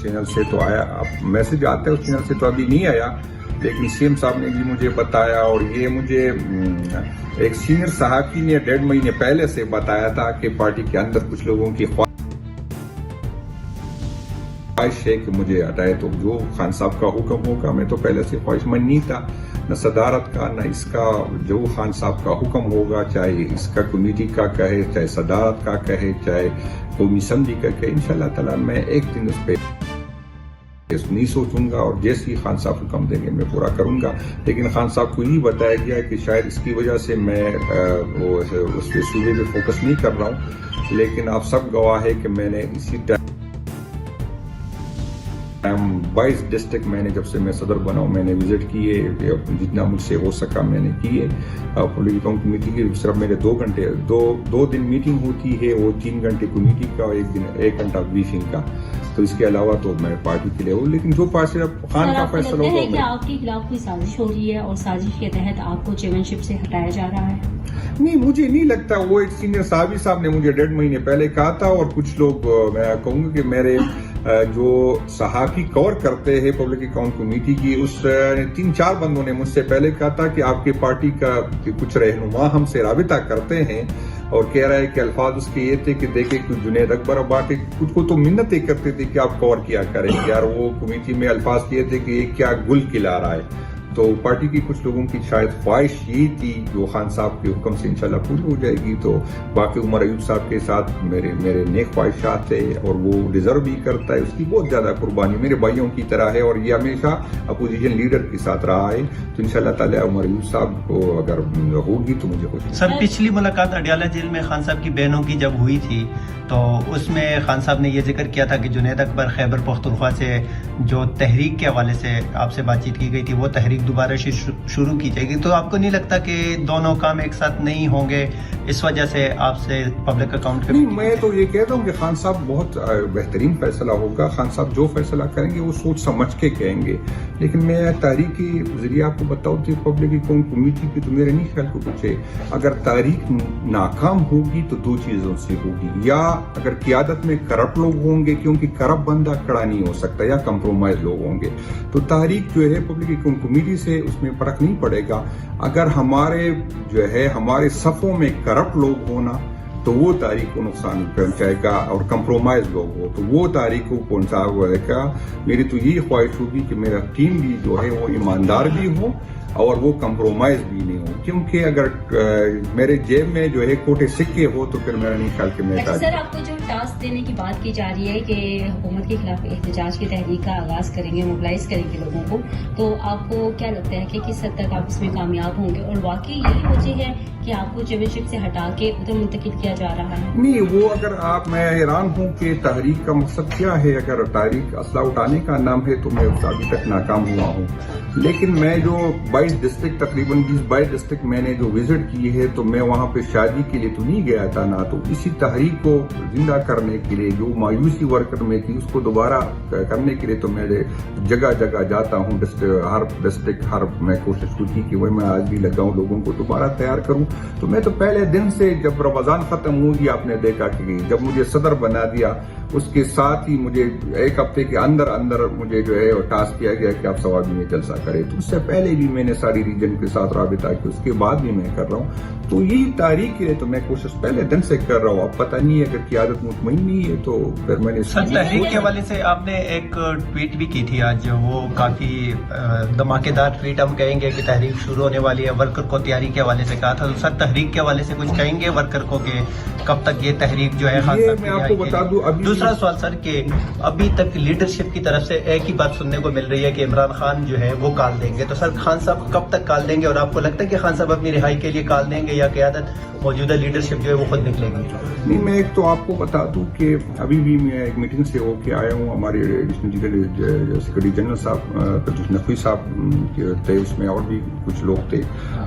Channel سے تو آیا، اب میسج آتا ہے اس چینل سے تو ابھی نہیں آیا، لیکن سی ایم صاحب نے بھی مجھے بتایا، اور یہ مجھے ایک سینئر صحافی نے 1.5 مہینے پہلے سے بتایا تھا کہ پارٹی کے اندر کچھ لوگوں کی خواہش ہے کہ مجھے ہٹائے، تو جو خان صاحب کا حکم ہوگا، میں تو پہلے سے خواہش مند نہیں تھا، نہ صدارت کا نہ اس کا، جو خان صاحب کا حکم ہوگا، چاہے اس کا کمیٹی کا کہے، چاہے صدارت کا کہے، چاہے قومی اسمبلی کا کہے، انشاءاللہ تعالیٰ میں ایک دن اس پہ نہیں سوچوں گا، اور جیسی خان صاحب حکم دیں گے میں پورا کروں گا۔ لیکن خان صاحب کو یہ بتایا گیا کہ شاید اس کی وجہ سے میں اس پہ صوبے پہ فوکس نہیں کر رہا ہوں، لیکن آپ سب گواہ ہے کہ میں نے اسی ٹائم 22 ڈسٹرکٹ میں نے جب سے میں صدر بنا ہوں میں نے وزٹ کیے، جتنا مجھ سے ہو سکا میں نے کیے۔ پبلک اکاؤنٹ کمیٹی کی صرف میرے 2 گھنٹے دو دن میٹنگ ہوتی ہے، وہ 3 گھنٹے کمیٹی کا اور 1 گھنٹہ بریفنگ کا، تو اس کے علاوہ تو میں پارٹی کے لیے ہوں، لیکن جو فیصلہ خان کا فیصلہ ہوگا کہ آپ کے خلاف کوئی سازش ہو رہی ہے اور سازش کے تحت آپ کو چیئرمین شپ سے ہٹایا جا رہا ہے؟ نہیں، مجھے نہیں لگتا، وہ ایک سینئر صاحب نے مجھے 1.5 مہینے پہلے کہا تھا، اور کچھ لوگ میں کہوں گا کہ میرے جو صحافی کور کرتے ہیں پبلک اکاؤنٹ کمیٹی کی، اس 3-4 بندوں نے مجھ سے پہلے کہا تھا کہ آپ کی پارٹی کا کچھ رہنما ہم سے رابطہ کرتے ہیں، اور کہہ رہا ہے کہ الفاظ اس کے یہ تھے کہ دیکھیں کچھ جنید اکبر اب آ کے خود کو تو منتیں کرتے تھے کہ آپ کور کیا کریں یار، وہ کمیٹی میں الفاظ یہ تھے کہ یہ کیا گل کھلا رہا ہے۔ تو پارٹی کی کچھ لوگوں کی شاید خواہش یہ تھی جو خان صاحب کے حکم سے انشاءاللہ پوری ہو جائے گی، تو باقی عمر ایوب صاحب کے ساتھ میرے نیک خواہشات ہے، اور وہ ڈیزرو بھی کرتا ہے، اس کی بہت زیادہ قربانی میرے بھائیوں کی طرح ہے، اور یہ ہمیشہ اپوزیشن لیڈر کے ساتھ رہا ہے، تو انشاءاللہ تعالیٰ عمر ایوب صاحب کو اگر ہوگی تو مجھے خوشی۔ سر، پچھلی ملاقات اڈیالہ جیل میں خان صاحب کی بہنوں کی جب ہوئی تھی تو اس میں خان صاحب نے یہ ذکر کیا تھا کہ جنید اکبر خیبر پختونخوا سے جو تحریک کے حوالے سے آپ سے بات چیت کی گئی تھی، وہ تحریک دوبارہ شروع کی جائے گی، تو آپ کو نہیں لگتا کہ دونوں کام ایک ساتھ نہیں ہوں گے، اس وجہ سے آپ سے پبلک اکاؤنٹ نہیں، میں تو یہ کہتا ہوں کہ خان صاحب بہت بہترین فیصلہ ہوگا، خان صاحب جو فیصلہ کریں گے وہ سوچ سمجھ کے کہیں گے، لیکن میں تحریک کے ذریعے آپ کو بتاؤں کہ پبلک اکاؤنٹ کمیٹی کی تو میرے نہیں خیال کو پوچھے، اگر تحریک ناکام ہوگی تو 2 چیزوں سے ہوگی، یا اگر قیادت میں کرپٹ لوگ ہوں گے، کیونکہ کرپٹ بندہ کھڑا نہیں ہو سکتا، یا کمپرومائز لوگ ہوں گے، تو تحریک جو ہے پبلک اکاؤنٹ کمیٹی سے اس میں فرق نہیں پڑے گا۔ اگر ہمارے صفوں میں کرپٹ لوگ ہونا تو وہ تحریک کو نقصان پہنچائے گا، اور کمپرومائز لوگ ہو تو وہ تحریک کو پہنچا ہوا گا۔ میری تو یہی خواہش ہوگی کہ میرا ٹیم بھی جو ہے وہ ایماندار بھی ہو اور وہ کمپرومائز بھی نہیں ہو، کیونکہ اگر میرے جیب میں جو ہے کوٹے سکے ہو تو پھر میرا نہیں خیال کہ میں سر، آپ کو جو ٹاسک دینے کی بات کی جا رہی ہے کہ حکومت کے خلاف احتجاج کی تحریک کا آغاز کریں گے، موبلائز کریں گے لوگوں کو، تو آپ کو کیا لگتا ہے کہ کس حد تک آپ اس میں کامیاب ہوں گے، اور واقعی یہی وجہ ہے کہ آپ کو چیئرمین شپ سے ہٹا کے ادھر منتقل کیا جا رہا ہے؟ نہیں، وہ اگر میں حیران ہوں کہ تحریک کا مقصد کیا ہے، اگر تحریک اسلحہ اٹھانے کا نام ہے تو میں ابھی تک ناکام ہوا ہوں، لیکن میں جو 22 ڈسٹرکٹ تقریباً 22 ڈسٹرکٹ میں نے جو وزٹ کی ہے تو میں وہاں پہ شادی کے لیے تو نہیں گیا تھا، نہ تو اسی تحریک کو زندہ کرنے کے لیے جو مایوسی ورکر میں تھی اس کو دوبارہ کرنے کے لیے تو میں جگہ جگہ جاتا ہوں، ہر ڈسٹرکٹ میں کوشش کی کہ وہ میں آج بھی لگاؤں لوگوں کو دوبارہ تیار کروں۔ تو میں تو پہلے دن سے جب رمضان ختم ہو گیا، آپ نے دیکھا کہ جب مجھے صدر بنا دیا اس کے ساتھ ہی مجھے 1 ہفتے کے اندر مجھے جو ہے ٹاسک کیا گیا کہ آپ ثوابی میں جلسہ کریں، تو اس سے پہلے بھی میں نے ساری ریجن کے ساتھ رابطہ کیا، اس کے بعد بھی میں کر رہا ہوں، تو یہی تحریک کے لیے تو میں کوشش پہلے دن سے کر رہا ہوں۔ اب پتہ نہیں ہے اگر قیادت مطمئن نہیں ہے تو پھر میں نے تحریک کے حوالے سے آپ نے ایک ٹویٹ بھی کی تھی آج، وہ کافی دھماکے دار ٹویٹ ہم کہیں گے کہ تحریک شروع ہونے والی ہے، ورکر کو تیاری کے حوالے سے کہا تھا، تو سر تحریک کے حوالے سے کچھ کہیں گے ورکر کو کہ کب تک یہ تحریک جو ہے؟ میں آپ کو بتا دوں، دوسرا سوال سر کہ ابھی تک لیڈرشپ کی طرف سے ایک ہی بات سننے کو مل رہی ہے کہ عمران خان جو ہے وہ کال دیں گے، تو سر خان صاحب کب تک کال دیں گے، اور آپ کو لگتا ہے کہ خان صاحب اپنی رہائی کے لیے کال دیں گے یا قیادت موجودہ لیڈرشپ جو ہے وہ خود نکلے گی؟ نہیں، میں ایک تو آپ کو بتا دوں کہ ابھی بھی میں ایک میٹنگ سے ہو کے آیا ہوں، ہمارے سیکرٹری جنرل صاحب نقوی صاحب تھے، اس میں اور بھی کچھ لوگ تھے،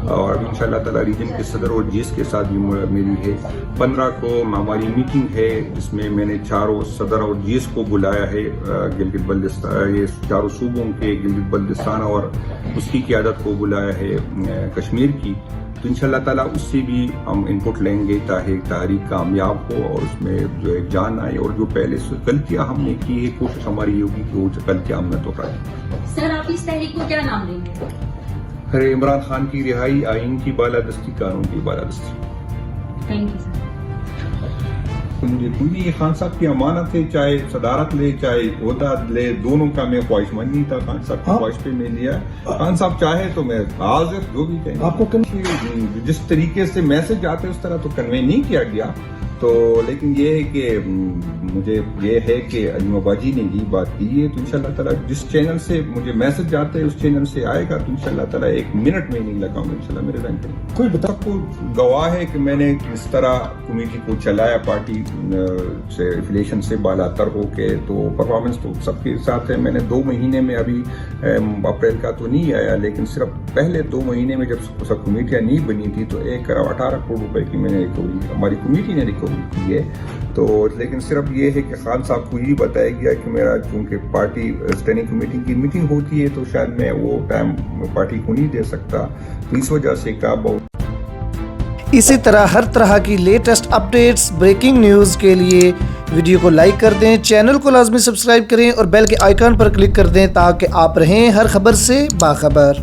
اور ابھی انشاءاللہ تعالیٰ ریجن کے صدر اور جیس کے ساتھ بھی میری ہے 15 کو ہماری میٹنگ ہے، جس میں میں نے 4 صدر اور جیس کو بلایا ہے، گلگت بلتستان، یہ 4 صوبوں کے گلگت بلتستان اور اس کی قیادت کو بلایا ہے کشمیر کی، تو انشاءاللہ تعالیٰ اس سے بھی ہم انپٹ لیں گے تاکہ تحریک کامیاب ہو اور اس میں جو ہے جان آئے، اور جو پہلے سے غلطیاں ہم نے کی ہے کوشش ہماری یہ ہوگی کہ وہ غلطیاں ہم نہ دہرائیں۔ سر آپ اس تحریک کو کیا نام دیں گے؟ عمران خان کی رہائی، آئین کی بالادستی، قانون کی بالادستی۔ Thank you sir. کیونکہ یہ خان صاحب کی امانت ہے، چاہے صدارت لے چاہے عہدہ لے، دونوں کا میں خواہش مند نہیں تھا، خان صاحب کی خواہش پہ میں لیا۔ خان صاحب چاہے تو میں حاضر، جو بھی کہیں آپ کو جس طریقے سے میسج آتے اس طرح تو کنوے نہیں کیا گیا، تو لیکن یہ ہے کہ مجھے یہ ہے کہ علیم باجی نے یہ بات کی ہے، تو انشاءاللہ تعالیٰ جس چینل سے مجھے میسج آتے ہیں اس چینل سے آئے گا، تو انشاءاللہ تعالیٰ 1 منٹ میں نہیں لگاؤں گا انشاءاللہ میرے ذہن پہ۔ کوئی بتا کو گواہ ہے کہ میں نے کس طرح کمیٹی کو چلایا، پارٹی سے افیلیشن سے بالا تر ہو کے، تو پرفارمنس تو سب کے ساتھ ہے۔ میں نے 2 مہینے میں، ابھی اپریل کا تو نہیں آیا، لیکن صرف پہلے 2 مہینے میں جب سب کمیٹیاں نہیں بنی تھی تو 1.18 کروڑ روپے کی میں نے ریکوری، ہماری کمیٹی نے ریکوری کی ہے۔ تو لیکن صرف یہ ہے کہ خان صاحب کو یہ بتایا گیا کہ میرا چونکہ پارٹی اسٹینڈنگ کمیٹی کی میٹنگ ہوتی ہے تو شاید میں وہ ٹائم پارٹی کو نہیں دے سکتا، تو اس وجہ سے کا بہت۔ اسی طرح ہر طرح کی لیٹسٹ اپڈیٹس، بریکنگ نیوز کے لیے ویڈیو کو لائک کر دیں، چینل کو لازمی سبسکرائب کریں اور بیل کے آئیکن پر کلک کر دیں تاکہ آپ رہیں ہر خبر سے باخبر۔